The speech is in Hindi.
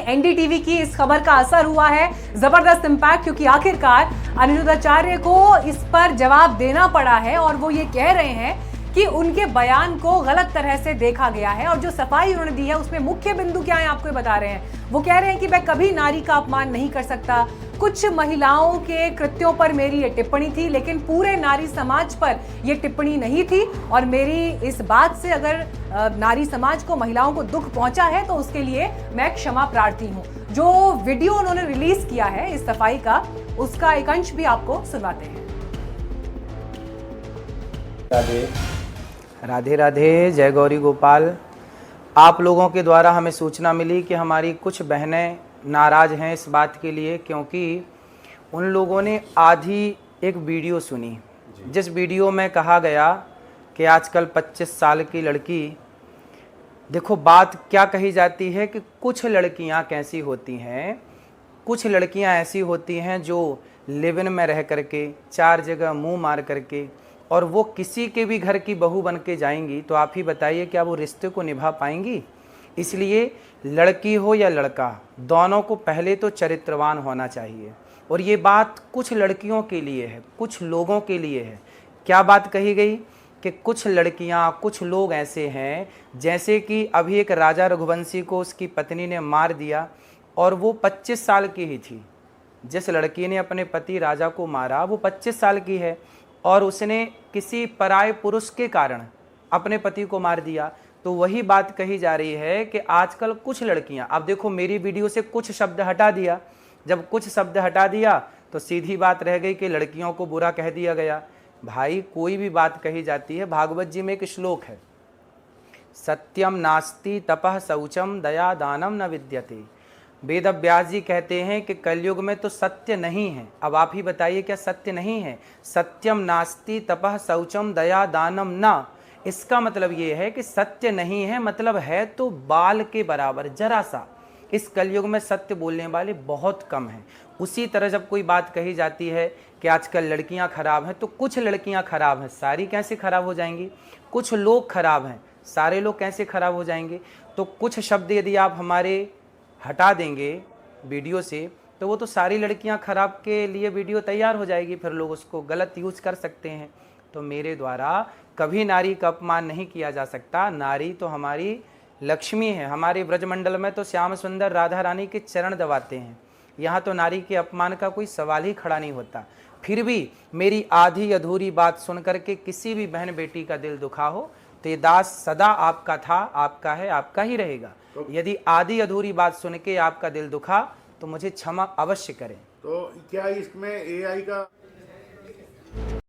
एनडीटीवी की इस खबर का असर हुआ है, जबरदस्त इंपैक्ट, क्योंकि आखिरकार अनिरुद्ध आचार्य को इस पर जवाब देना पड़ा है और वो ये कह रहे हैं कि उनके बयान को गलत तरह से देखा गया है। और जो सफाई उन्होंने दी है उसमें मुख्य बिंदु क्या है आपको ये बता रहे हैं। वो कह रहे हैं कि मैं कभी नारी का अपमान नहीं कर सकता, कुछ महिलाओं के कृत्यों पर मेरी ये टिप्पणी थी, लेकिन पूरे नारी समाज पर ये टिप्पणी नहीं थी। और मेरी इस बात से अगर नारी समाज को, महिलाओं को दुख पहुंचा है तो उसके लिए मैं क्षमा प्रार्थी हूं। जो वीडियो उन्होंने रिलीज किया है इस सफाई का, उसका एक अंश भी आपको सुनवाते हैं। राधे राधे, जय गौरी गोपाल। आप लोगों के द्वारा हमें सूचना मिली कि हमारी कुछ बहनें नाराज़ हैं इस बात के लिए, क्योंकि उन लोगों ने आधी एक वीडियो सुनी, जिस वीडियो में कहा गया कि आजकल 25 साल की लड़की, देखो बात क्या कही जाती है कि कुछ लड़कियां कैसी होती हैं, कुछ लड़कियां ऐसी होती हैं जो लिव इन में रह करके, 4 जगह मुंह मार करके, और वो किसी के भी घर की बहू बन के जाएंगी, तो आप ही बताइए क्या वो रिश्ते को निभा पाएंगी। इसलिए लड़की हो या लड़का, दोनों को पहले तो चरित्रवान होना चाहिए। और ये बात कुछ लड़कियों के लिए है, कुछ लोगों के लिए है। क्या बात कही गई कि कुछ लड़कियां, कुछ लोग ऐसे हैं, जैसे कि अभी एक राजा रघुवंशी को उसकी पत्नी ने मार दिया और वो 25 साल की ही थी। जिस लड़की ने अपने पति राजा को मारा वो 25 साल की है और उसने किसी पराये पुरुष के कारण अपने पति को मार दिया। तो वही बात कही जा रही है कि आजकल कुछ लड़कियां, अब देखो मेरी वीडियो से कुछ शब्द हटा दिया, जब कुछ शब्द हटा दिया तो सीधी बात रह गई कि लड़कियों को बुरा कह दिया गया। भाई कोई भी बात कही जाती है, भागवत जी में एक श्लोक है, सत्यम नास्ति तपः शौचम दया दानम न विद्यते। वेद व्यास जी कहते हैं कि कलयुग में तो सत्य नहीं है। अब आप ही बताइए क्या सत्य नहीं है। सत्यम नास्ति तपः शौचम दया दानम न, इसका मतलब ये है कि सत्य नहीं है, मतलब है तो बाल के बराबर, जरा सा। इस कलयुग में सत्य बोलने वाले बहुत कम हैं। उसी तरह जब कोई बात कही जाती है कि आजकल लड़कियां खराब हैं, तो कुछ लड़कियां खराब हैं, सारी कैसे खराब हो जाएंगी। कुछ लोग खराब हैं, सारे लोग कैसे खराब हो जाएंगे। तो कुछ शब्द यदि आप हमारे हटा देंगे वीडियो से, तो वो तो सारी लड़कियां खराब के लिए वीडियो तैयार हो जाएगी, फिर लोग उसको गलत यूज कर सकते हैं। तो मेरे द्वारा कभी नारी का अपमान नहीं किया जा सकता। नारी तो हमारी लक्ष्मी है। हमारे ब्रजमंडल में तो श्याम सुंदर राधा रानी के चरण दबाते हैं, यहाँ तो नारी के अपमान का कोई सवाल ही खड़ा नहीं होता। फिर भी मेरी आधी अधूरी बात सुन करके किसी भी बहन बेटी का दिल दुखा हो तो ये दास सदा आपका था, आपका है, आपका ही रहेगा। यदि आधी अधूरी बात सुन के आपका दिल दुखा तो मुझे क्षमा अवश्य करें। तो क्या इसमें एआई का